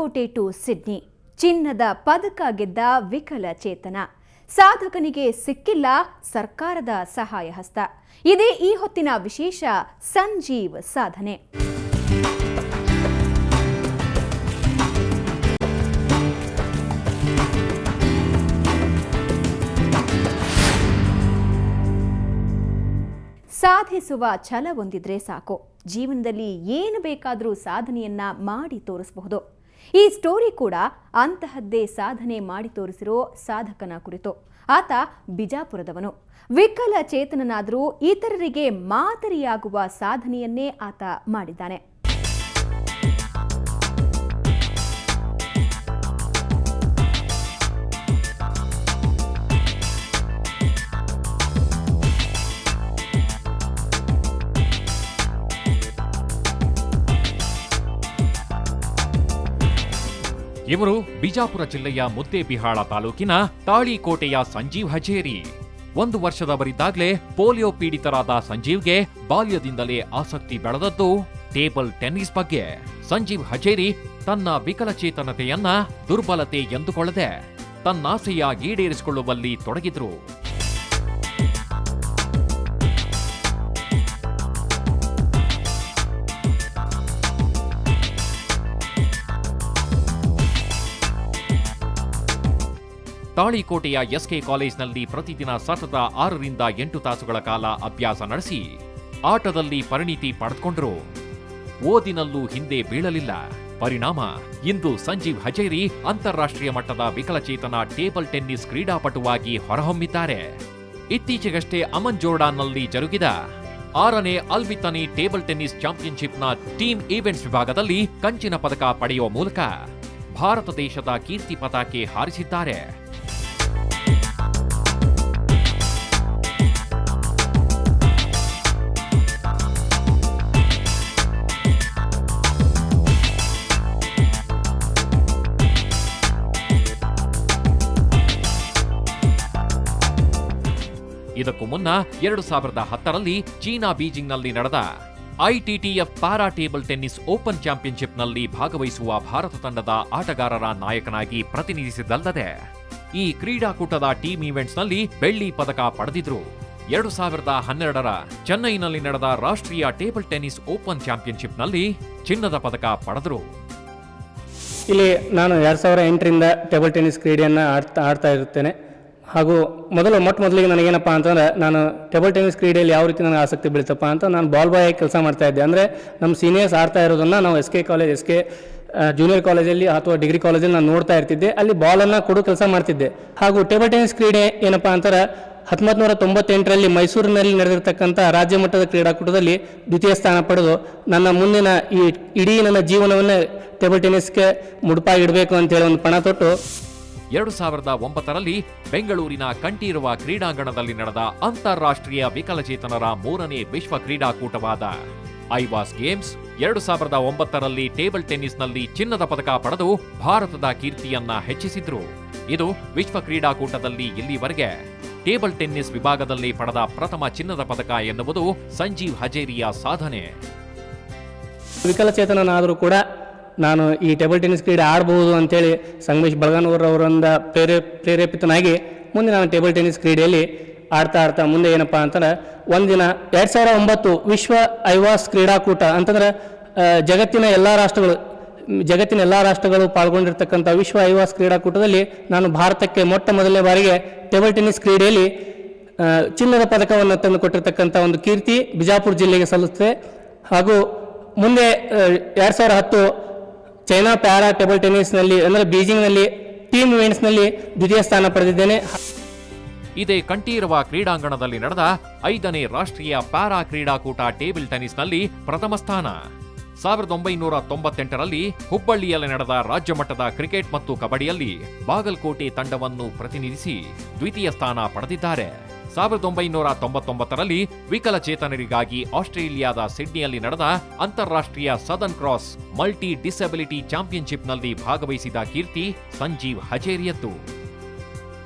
Talikote to Sydney ಚಿನ್ನದ ಪದಕ ಗೆದ್ದ ವಿಕಲಚೇತನ ಸಾಧಕನಿಗೆ ಸಿಕ್ಕಿಲ್ಲ ಸರ್ಕಾರದ ಸಹಾಯ ಹಸ್ತ. ಇದೇ ಈ ಹೊತ್ತಿನ ವಿಶೇಷ ಸಂಜೀವ್ ಸಾಧನೆ. ಸಾಧಿಸುವ ಛಲ ಹೊಂದಿದ್ರೆ ಸಾಕು, ಜೀವನದಲ್ಲಿ ಏನು ಬೇಕಾದರೂ ಸಾಧನೆಯನ್ನ ಮಾಡಿ ತೋರಿಸಬಹುದು. ಈ ಸ್ಟೋರಿ ಕೂಡ ಅಂತಹದ್ದೇ ಸಾಧನೆ ಮಾಡಿ ತೋರಿಸಿರೋ ಸಾಧಕನ ಕುರಿತು. ಆತ ಬಿಜಾಪುರದವನು. ವಿಕಲಚೇತನನಾದರೂ ಇತರರಿಗೆ ಮಾದರಿಯಾಗುವ ಸಾಧನೆಯನ್ನೇ ಆತ ಮಾಡಿದ್ದಾನೆ. ಇವರು ಬಿಜಾಪುರ ಜಿಲ್ಲೆಯ ಮುದ್ದೇಬಿಹಾಳ ತಾಲೂಕಿನ ತಾಳಿಕೋಟೆಯ ಸಂಜೀವ್ ಹಜೇರಿ. 1 ವರ್ಷದವರಿದ್ದಾಗಲೇ ಪೋಲಿಯೋ ಪೀಡಿತರಾದ ಸಂಜೀವ್ಗೆ ಬಾಲ್ಯದಿಂದಲೇ ಆಸಕ್ತಿ ಬೆಳೆದದ್ದು ಟೇಬಲ್ ಟೆನ್ನಿಸ್ ಬಗ್ಗೆ. ಸಂಜೀವ್ ಹಜೇರಿ ತನ್ನ ವಿಕಲಚೇತನತೆಯನ್ನ ದುರ್ಬಲತೆ ಎಂದುಕೊಳ್ಳದೆ ತನ್ನಾಸೆಯ ಈಡೇರಿಸಿಕೊಳ್ಳುವಲ್ಲಿ ತೊಡಗಿದ್ರು. ತಾಳಿಕೋಟೆಯ ಎಸ್ಕೆ ಕಾಲೇಜ್ನಲ್ಲಿ ಪ್ರತಿದಿನ ಸತತ 6 ರಿಂದ 8 ತಾಸುಗಳ ಕಾಲ ಅಭ್ಯಾಸ ನಡೆಸಿ ಆಟದಲ್ಲಿ ಪರಿಣಿತಿ ಪಡೆದುಕೊಂಡರು. ಓದಿನಲ್ಲೂ ಹಿಂದೆ ಬೀಳಲಿಲ್ಲ. ಪರಿಣಾಮ ಇಂದು ಸಂಜೀವ್ ಹಜೇರಿ ಅಂತಾರಾಷ್ಟ್ರೀಯ ಮಟ್ಟದ ವಿಕಲಚೇತನ ಟೇಬಲ್ ಟೆನ್ನಿಸ್ ಕ್ರೀಡಾಪಟುವಾಗಿ ಹೊರಹೊಮ್ಮಿದ್ದಾರೆ. ಇತ್ತೀಚೆಗಷ್ಟೇ ಅಮನ್ ಜೋರ್ಡಾನ್ನಲ್ಲಿ ಜರುಗಿದ 6ನೇ ಅಲ್ವಿತನಿ ಟೇಬಲ್ ಟೆನ್ನಿಸ್ ಚಾಂಪಿಯನ್ಶಿಪ್ನ ಟೀಮ್ ಈವೆಂಟ್ಸ್ ವಿಭಾಗದಲ್ಲಿ ಕಂಚಿನ ಪದಕ ಪಡೆಯುವ ಮೂಲಕ ಭಾರತ ದೇಶದ ಕೀರ್ತಿ ಪತಾಕೆ ಹಾರಿಸಿದ್ದಾರೆ. ಇದಕ್ಕೂ ಮುನ್ನ 2010ರಲ್ಲಿ ಚೀನಾ ಬೀಜಿಂಗ್ನಲ್ಲಿ ನಡೆದ ITTF para table tennis open ಚಾಂಪಿಯನ್ಶಿಪ್ನಲ್ಲಿ ಭಾಗವಹಿಸುವ ಭಾರತ ತಂಡದ ಆಟಗಾರರ ನಾಯಕನಾಗಿ ಪ್ರತಿನಿಧಿಸಿದ್ದಲ್ಲದೆ ಈ ಕ್ರೀಡಾಕೂಟದ ಟೀಮ್ ಈವೆಂಟ್ಸ್ನಲ್ಲಿ ಬೆಳ್ಳಿ ಪದಕ ಪಡೆದಿದ್ರು. 2012ರ ಚೆನ್ನೈನಲ್ಲಿ ನಡೆದ ರಾಷ್ಟ್ರೀಯ ಟೇಬಲ್ ಟೆನ್ನಿಸ್ ಓಪನ್ ಚಾಂಪಿಯನ್ಶಿಪ್ನಲ್ಲಿ ಚಿನ್ನದ ಪದಕ ಪಡೆದರು. ಇಲ್ಲಿ ನಾನು 2008ರಿಂದ ಟೇಬಲ್ ಟೆನ್ನಿಸ್ ಕ್ರೀಡೆಯನ್ನು ಆಡ್ತಾ ಇರುತ್ತೇನೆ. ಹಾಗೂ ಮೊಟ್ಟ ಮೊದಲಿಗೆ ನನಗೇನಪ್ಪ ಅಂತಂದ್ರೆ, ನಾನು ಟೇಬಲ್ ಟೆನ್ನಿಸ್ ಕ್ರೀಡೆಯಲ್ಲಿ ಯಾವ ರೀತಿ ನನಗೆ ಆಸಕ್ತಿ ಬೀಳ್ತಪ್ಪ ಅಂತ ನಾನು ಬಾಲ್ ಬಾಯ್ ಆಗಿ ಕೆಲಸ ಮಾಡ್ತಾ ಇದ್ದೆ. ಅಂದರೆ ನಮ್ಮ ಸೀನಿಯರ್ಸ್ ಆಡ್ತಾ ಇರೋದನ್ನು ನಾವು ಎಸ್ ಕೆ ಜೂನಿಯರ್ ಕಾಲೇಜಲ್ಲಿ ಅಥವಾ ಡಿಗ್ರಿ ಕಾಲೇಜಲ್ಲಿ ನಾನು ನೋಡ್ತಾ ಇರ್ತಿದ್ದೆ. ಅಲ್ಲಿ ಬಾಲನ್ನು ಕೊಡೋ ಕೆಲಸ ಮಾಡ್ತಿದ್ದೆ. ಹಾಗೂ ಟೇಬಲ್ ಟೆನ್ನಿಸ್ ಕ್ರೀಡೆ ಏನಪ್ಪ ಅಂತಾರೆ, 1998ರಲ್ಲಿ ಮೈಸೂರಿನಲ್ಲಿ ನಡೆದಿರ್ತಕ್ಕಂಥ ರಾಜ್ಯ ಮಟ್ಟದ ಕ್ರೀಡಾಕೂಟದಲ್ಲಿ ದ್ವಿತೀಯ ಸ್ಥಾನ ಪಡೆದು ನನ್ನ ಮುಂದಿನ ಇಡೀ ನನ್ನ ಜೀವನವನ್ನೇ ಟೇಬಲ್ ಟೆನ್ನಿಸ್ಗೆ ಮುಡುಪಾಗಿಡಬೇಕು ಅಂತೇಳಿ ಒಂದು ಪಣ ತೊಟ್ಟು 2009ರಲ್ಲಿ ಬೆಂಗಳೂರಿನ ಕಂಠೀರವ ಕ್ರೀಡಾಂಗಣದಲ್ಲಿ ನಡೆದ ಅಂತಾರಾಷ್ಟ್ರೀಯ ವಿಕಲಚೇತನರ 3ನೇ ವಿಶ್ವ ಕ್ರೀಡಾಕೂಟವಾದ ಐವಾಸ್ ಗೇಮ್ಸ್ 2009ರಲ್ಲಿ ಟೇಬಲ್ ಟೆನ್ನಿಸ್ನಲ್ಲಿ ಚಿನ್ನದ ಪದಕ ಪಡೆದು ಭಾರತದ ಕೀರ್ತಿಯನ್ನ ಹೆಚ್ಚಿಸಿದ್ರು. ಇದು ವಿಶ್ವ ಕ್ರೀಡಾಕೂಟದಲ್ಲಿ ಇಲ್ಲಿವರೆಗೆ ಟೇಬಲ್ ಟೆನ್ನಿಸ್ ವಿಭಾಗದಲ್ಲಿ ಪಡೆದ ಪ್ರಥಮ ಚಿನ್ನದ ಪದಕ ಎನ್ನುವುದು ಸಂಜೀವ್ ಹಜೇರಿಯ ಸಾಧನೆ. ವಿಕಲಚೇತನನಾದರೂ ಕೂಡ ನಾನು ಈ ಟೇಬಲ್ ಟೆನ್ನಿಸ್ ಕ್ರೀಡೆ ಆಡಬಹುದು ಅಂತೇಳಿ ಸಂಗಮೇಶ್ ಬಳಗಾನೂರ್ ಅವರಿಂದ ಪ್ರೇರೇಪಿತನಾಗಿ ಮುಂದೆ ನಾನು ಟೇಬಲ್ ಟೆನ್ನಿಸ್ ಕ್ರೀಡೆಯಲ್ಲಿ ಆಡ್ತಾ ಮುಂದೆ ಏನಪ್ಪ ಅಂತಂದ್ರೆ, ಒಂದಿನ 2009 ವಿಶ್ವ ಐವಾಸ್ ಕ್ರೀಡಾಕೂಟ ಅಂತಂದ್ರೆ ಜಗತ್ತಿನ ಎಲ್ಲ ರಾಷ್ಟ್ರಗಳು ಪಾಲ್ಗೊಂಡಿರ್ತಕ್ಕಂಥ ವಿಶ್ವ ಐವಾಸ್ ಕ್ರೀಡಾಕೂಟದಲ್ಲಿ ನಾನು ಭಾರತಕ್ಕೆ ಮೊಟ್ಟ ಮೊದಲನೇ ಬಾರಿಗೆ ಟೇಬಲ್ ಟೆನ್ನಿಸ್ ಕ್ರೀಡೆಯಲ್ಲಿ ಚಿನ್ನದ ಪದಕವನ್ನು ತಂದು ಕೊಟ್ಟಿರ್ತಕ್ಕಂಥ ಒಂದು ಕೀರ್ತಿ ಬಿಜಾಪುರ ಜಿಲ್ಲೆಗೆ ಸಲ್ಲುತ್ತದೆ. ಹಾಗೂ ಮುಂದೆ 2010 ಚೈನಾ ಪ್ಯಾರಾ ಟೇಬಲ್ ಟೆನ್ನಿಸ್ನಲ್ಲಿ ಅಂದರೆ ಬೀಜಿಂಗ್ನಲ್ಲಿ ಟೀಮ್ ಇವೆಂಟ್ಸ್ನಲ್ಲಿ ದ್ವಿತೀಯ ಸ್ಥಾನ ಪಡೆದಿದ್ದೇನೆ. ಇದೇ ಕಂಠೀರವ ಕ್ರೀಡಾಂಗಣದಲ್ಲಿ ನಡೆದ 5ನೇ ರಾಷ್ಟ್ರೀಯ ಪ್ಯಾರಾ ಕ್ರೀಡಾಕೂಟ ಟೇಬಲ್ ಟೆನ್ನಿಸ್ನಲ್ಲಿ ಪ್ರಥಮ ಸ್ಥಾನ. 1998ರಲ್ಲಿ ಹುಬ್ಬಳ್ಳಿಯಲ್ಲಿ ನಡೆದ ರಾಜ್ಯ ಮಟ್ಟದ ಕ್ರಿಕೆಟ್ ಮತ್ತು ಕಬಡ್ಡಿಯಲ್ಲಿ ಬಾಗಲಕೋಟೆ ತಂಡವನ್ನು ಪ್ರತಿನಿಧಿಸಿ ದ್ವಿತೀಯ ಸ್ಥಾನ ಪಡೆದಿದ್ದಾರೆ. 1999ರಲ್ಲಿ ವಿಕಲಚೇತನರಿಗಾಗಿ ಆಸ್ಟ್ರೇಲಿಯಾದ ಸಿಡ್ನಿಯಲ್ಲಿ ನಡೆದ ಅಂತಾರಾಷ್ಟ್ರೀಯ ಸದರ್ನ್ ಕ್ರಾಸ್ ಮಲ್ಟಿ ಡಿಸಬಿಲಿಟಿ ಚಾಂಪಿಯನ್ಶಿಪ್ನಲ್ಲಿ ಭಾಗವಹಿಸಿದ ಕೀರ್ತಿ ಸಂಜೀವ್ ಹಜೇರಿಯದ್ದು.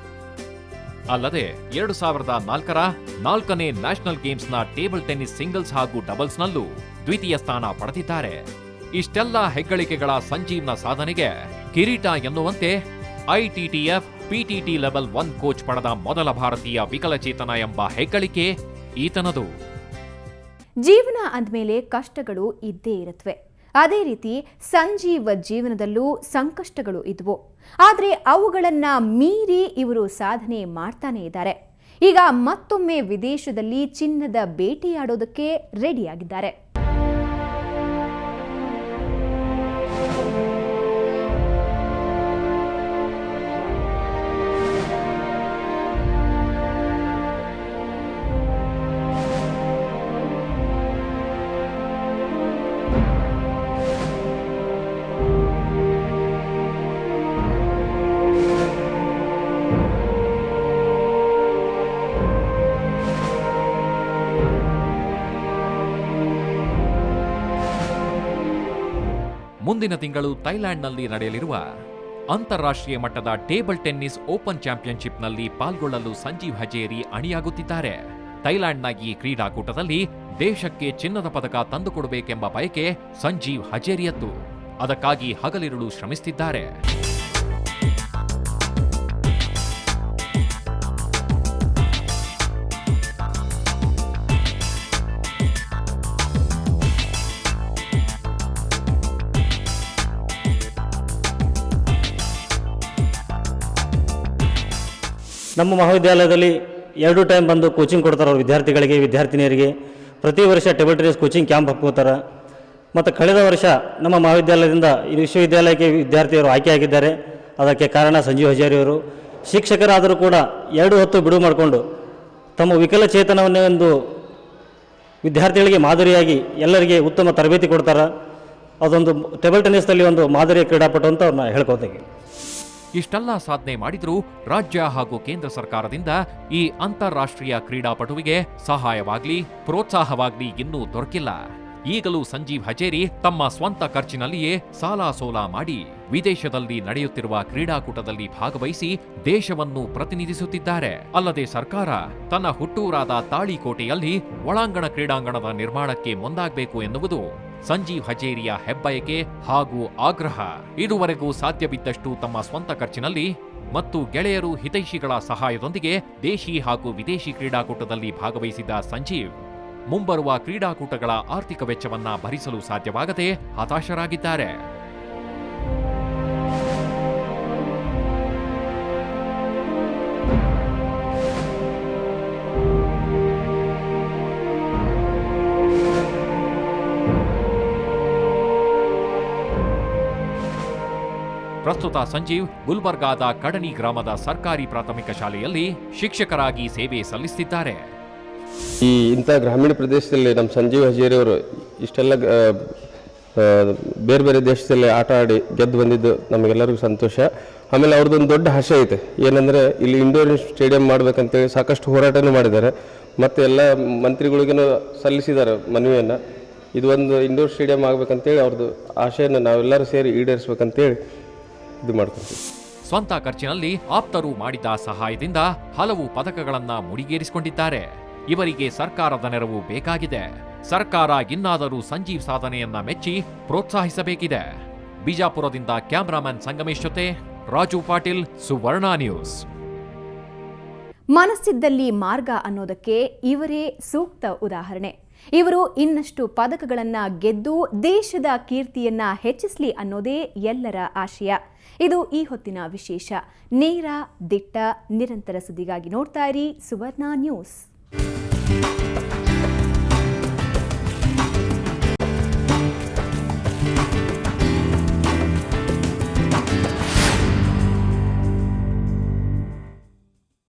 ಅಲ್ಲದೆ 2004ರ 4ನೇ ನ್ಯಾಷನಲ್ ಗೇಮ್ಸ್ನ ಟೇಬಲ್ ಟೆನ್ನಿಸ್ ಸಿಂಗಲ್ಸ್ ಹಾಗೂ ಡಬಲ್ಸ್ನಲ್ಲೂ ದ್ವಿತೀಯ ಸ್ಥಾನ ಪಡೆದಿದ್ದಾರೆ. ಇಷ್ಟೆಲ್ಲ ಹೆಗ್ಗಳಿಕೆಗಳ ಸಂಜೀವ್ನ ಸಾಧನೆಗೆ ಕಿರೀಟ ಎನ್ನುವಂತೆ ಐಟಿಟಿಎಫ್ ಪಿಟಿಟಿ ಲೆವೆಲ್ 1 ಕೋಚ್ ಪಡೆದ ಮೊದಲ ಭಾರತೀಯ ವಿಕಲಚೇತನ ಎಂಬ ಹೆಗ್ಗಳಿಕೆ ಈತನದು. ಜೀವನ ಅಂದಮೇಲೆ ಕಷ್ಟಗಳು ಇದ್ದೇ ಇರುತ್ತವೆ. ಅದೇ ರೀತಿ ಸಂಜೀವ್ ಜೀವನದಲ್ಲೂ ಸಂಕಷ್ಟಗಳು ಇದ್ವು. ಆದರೆ ಅವುಗಳನ್ನ ಮೀರಿ ಇವರು ಸಾಧನೆ ಮಾಡ್ತಾನೆ ಇದ್ದಾರೆ. ಈಗ ಮತ್ತೊಮ್ಮೆ ವಿದೇಶದಲ್ಲಿ ಚಿನ್ನದ ಬೇಟೆಯಾಡೋದಕ್ಕೆ ರೆಡಿಯಾಗಿದ್ದಾರೆ. ಮುಂದಿನ ತಿಂಗಳು ಥೈಲ್ಯಾಂಡ್ನಲ್ಲಿ ನಡೆಯಲಿರುವ ಅಂತಾರಾಷ್ಟ್ರೀಯ ಮಟ್ಟದ ಟೇಬಲ್ ಟೆನ್ನಿಸ್ ಓಪನ್ ಚಾಂಪಿಯನ್ಶಿಪ್ನಲ್ಲಿ ಪಾಲ್ಗೊಳ್ಳಲು ಸಂಜೀವ್ ಹಜೇರಿ ಅಣಿಯಾಗುತ್ತಿದ್ದಾರೆ. ಥೈಲ್ಯಾಂಡ್ನ ಈ ಕ್ರೀಡಾಕೂಟದಲ್ಲಿ ದೇಶಕ್ಕೆ ಚಿನ್ನದ ಪದಕ ತಂದುಕೊಡಬೇಕೆಂಬ ಬಯಕೆ ಸಂಜೀವ್ ಹಜೇರಿಯದ್ದು. ಅದಕ್ಕಾಗಿ ಹಗಲಿರುಳು ಶ್ರಮಿಸುತ್ತಿದ್ದಾರೆ. ನಮ್ಮ ಮಹಾವಿದ್ಯಾಲಯದಲ್ಲಿ 2 ಟೈಮ್ ಬಂದು ಕೋಚಿಂಗ್ ಕೊಡ್ತಾರೆ ಅವ್ರ ವಿದ್ಯಾರ್ಥಿಗಳಿಗೆ, ವಿದ್ಯಾರ್ಥಿನಿಯರಿಗೆ. ಪ್ರತಿ ವರ್ಷ ಟೇಬಲ್ ಟೆನ್ನಿಸ್ ಕೋಚಿಂಗ್ ಕ್ಯಾಂಪ್ ಹಾಕ್ಕೋತಾರೆ. ಮತ್ತು ಕಳೆದ ವರ್ಷ ನಮ್ಮ ಮಹಾವಿದ್ಯಾಲಯದಿಂದ ಈ ವಿಶ್ವವಿದ್ಯಾಲಯಕ್ಕೆ ವಿದ್ಯಾರ್ಥಿಯರು ಆಯ್ಕೆಯಾಗಿದ್ದಾರೆ. ಅದಕ್ಕೆ ಕಾರಣ ಸಂಜೀವ್ ಹಜೇರಿ ಅವರು. ಶಿಕ್ಷಕರಾದರೂ ಕೂಡ 2 ಹೊತ್ತು ಬಿಡುವು ಮಾಡಿಕೊಂಡು ತಮ್ಮ ವಿಕಲಚೇತನವನ್ನೇ ಒಂದು ವಿದ್ಯಾರ್ಥಿಗಳಿಗೆ ಮಾದರಿಯಾಗಿ ಎಲ್ಲರಿಗೆ ಉತ್ತಮ ತರಬೇತಿ ಕೊಡ್ತಾರೆ. ಅದೊಂದು ಟೇಬಲ್ ಟೆನ್ನಿಸ್ನಲ್ಲಿ ಒಂದು ಮಾದರಿಯ ಕ್ರೀಡಾಪಟು ಅಂತ ಅವ್ರನ್ನ ಹೇಳ್ಕೊತೀವಿ. ಇಷ್ಟೆಲ್ಲ ಸಾಧನೆ ಮಾಡಿದ್ರೂ ರಾಜ್ಯ ಹಾಗೂ ಕೇಂದ್ರ ಸರ್ಕಾರದಿಂದ ಈ ಅಂತಾರಾಷ್ಟ್ರೀಯ ಕ್ರೀಡಾಪಟುವಿಗೆ ಸಹಾಯವಾಗ್ಲಿ ಪ್ರೋತ್ಸಾಹವಾಗ್ಲಿ ಇನ್ನೂ ದೊರಕಿಲ್ಲ. ಈಗಲೂ ಸಂಜೀವ್ ಹಜೇರಿ ತಮ್ಮ ಸ್ವಂತ ಖರ್ಚಿನಲ್ಲಿಯೇ ಸಾಲ ಸೋಲ ಮಾಡಿ ವಿದೇಶದಲ್ಲಿ ನಡೆಯುತ್ತಿರುವ ಕ್ರೀಡಾಕೂಟದಲ್ಲಿ ಭಾಗವಹಿಸಿ ದೇಶವನ್ನು ಪ್ರತಿನಿಧಿಸುತ್ತಿದ್ದಾರೆ. ಅಲ್ಲದೆ ಸರ್ಕಾರ ತನ್ನ ಹುಟ್ಟೂರಾದ ತಾಳಿಕೋಟೆಯಲ್ಲಿ ಒಳಾಂಗಣ ಕ್ರೀಡಾಂಗಣದ ನಿರ್ಮಾಣಕ್ಕೆ ಮುಂದಾಗಬೇಕು ಎನ್ನುವುದು ಸಂಜೀವ್ ಹಜೇರಿಯ ಹೆಬ್ಬಯಕೆ ಹಾಗೂ ಆಗ್ರಹ. ಇದುವರೆಗೂ ಸಾಧ್ಯವಿದ್ದಷ್ಟು ತಮ್ಮ ಸ್ವಂತ ಖರ್ಚಿನಲ್ಲಿ ಮತ್ತು ಗೆಳೆಯರು ಹಿತೈಷಿಗಳ ಸಹಾಯದೊಂದಿಗೆ ದೇಶಿ ಹಾಗೂ ವಿದೇಶಿ ಕ್ರೀಡಾಕೂಟದಲ್ಲಿ ಭಾಗವಹಿಸಿದ್ದ ಸಂಜೀವ್ ಮುಂಬರುವ ಕ್ರೀಡಾಕೂಟಗಳ ಆರ್ಥಿಕ ವೆಚ್ಚವನ್ನ ಭರಿಸಲು ಸಾಧ್ಯವಾಗದೆ ಹತಾಶರಾಗಿದ್ದಾರೆ. ಪ್ರಸ್ತುತ ಸಂಜೀವ್ ಗುಲ್ಬರ್ಗಾದ ಕಡನಿ ಗ್ರಾಮದ ಸರ್ಕಾರಿ ಪ್ರಾಥಮಿಕ ಶಾಲೆಯಲ್ಲಿ ಶಿಕ್ಷಕರಾಗಿ ಸೇವೆ ಸಲ್ಲಿಸುತ್ತಿದ್ದಾರೆ. ಇಂಥ ಗ್ರಾಮೀಣ ಪ್ರದೇಶದಲ್ಲಿ ನಮ್ಮ ಸಂಜೀವ್ ಹಜೇರಿ ಅವರು ಇಷ್ಟೆಲ್ಲ ಬೇರೆ ಬೇರೆ ದೇಶದಲ್ಲಿ ಆಟ ಆಡಿ ಗೆದ್ದು ಬಂದಿದ್ದು ನಮಗೆಲ್ಲರಿಗೂ ಸಂತೋಷ. ಆಮೇಲೆ ಅವ್ರದ್ದೊಂದು ದೊಡ್ಡ ಆಸೆ ಐತೆ, ಏನಂದರೆ ಇಲ್ಲಿ ಇಂಡೋರ್ ಸ್ಟೇಡಿಯಂ ಮಾಡಬೇಕಂತೇಳಿ ಸಾಕಷ್ಟು ಹೋರಾಟನೂ ಮಾಡಿದ್ದಾರೆ. ಮತ್ತು ಎಲ್ಲ ಮಂತ್ರಿಗಳಿಗೂ ಸಲ್ಲಿಸಿದ್ದಾರೆ ಮನವಿಯನ್ನು. ಇದು ಒಂದು ಇಂಡೋರ್ ಸ್ಟೇಡಿಯಂ ಆಗಬೇಕಂತೇಳಿ ಅವ್ರದ್ದು ಆಶೆಯನ್ನು ನಾವೆಲ್ಲರೂ ಸೇರಿ ಈಡೇರಿಸ್ಬೇಕಂತೇಳಿ ಇದು ಮಾಡ್ಕೊತೀವಿ. ಸ್ವಂತ ಖರ್ಚಿನಲ್ಲಿ ಆಪ್ತರು ಮಾಡಿದ ಸಹಾಯದಿಂದ ಹಲವು ಪದಕಗಳನ್ನ ಮುಡಿಗೇರಿಸಿಕೊಂಡಿದ್ದಾರೆ. ಇವರಿಗೆ ಸರ್ಕಾರದ ನೆರವು ಬೇಕಾಗಿದೆ. ಸರ್ಕಾರ ಇನ್ನಾದರೂ ಸಂಜೀವ್ ಸಾಧನೆಯನ್ನ ಮೆಚ್ಚಿ ಪ್ರೋತ್ಸಾಹಿಸಬೇಕಿದೆ. ಬಿಜಾಪುರದಿಂದ ಕ್ಯಾಮರಾಮನ್ ಸಂಗಮೇಶ್ ಜೊತೆ ರಾಜು ಪಾಟೀಲ್, ಸುವರ್ಣ ನ್ಯೂಸ್. ಮನಸ್ಸಿದ್ದಲ್ಲಿ ಮಾರ್ಗ ಅನ್ನೋದಕ್ಕೆ ಇವರೇ ಸೂಕ್ತ ಉದಾಹರಣೆ. ಇವರು ಇನ್ನಷ್ಟು ಪದಕಗಳನ್ನ ಗೆದ್ದು ದೇಶದ ಕೀರ್ತಿಯನ್ನ ಹೆಚ್ಚಿಸಲಿ ಅನ್ನೋದೇ ಎಲ್ಲರ ಆಶಯ. ಇದು ಈ ಹೊತ್ತಿನ ವಿಶೇಷ. ನೇರ, ದಿಟ್ಟ, ನಿರಂತರ ಸುದ್ದಿಗಾಗಿ ನೋಡ್ತಾ ಇರಿ ಸುವರ್ಣ ನ್ಯೂಸ್.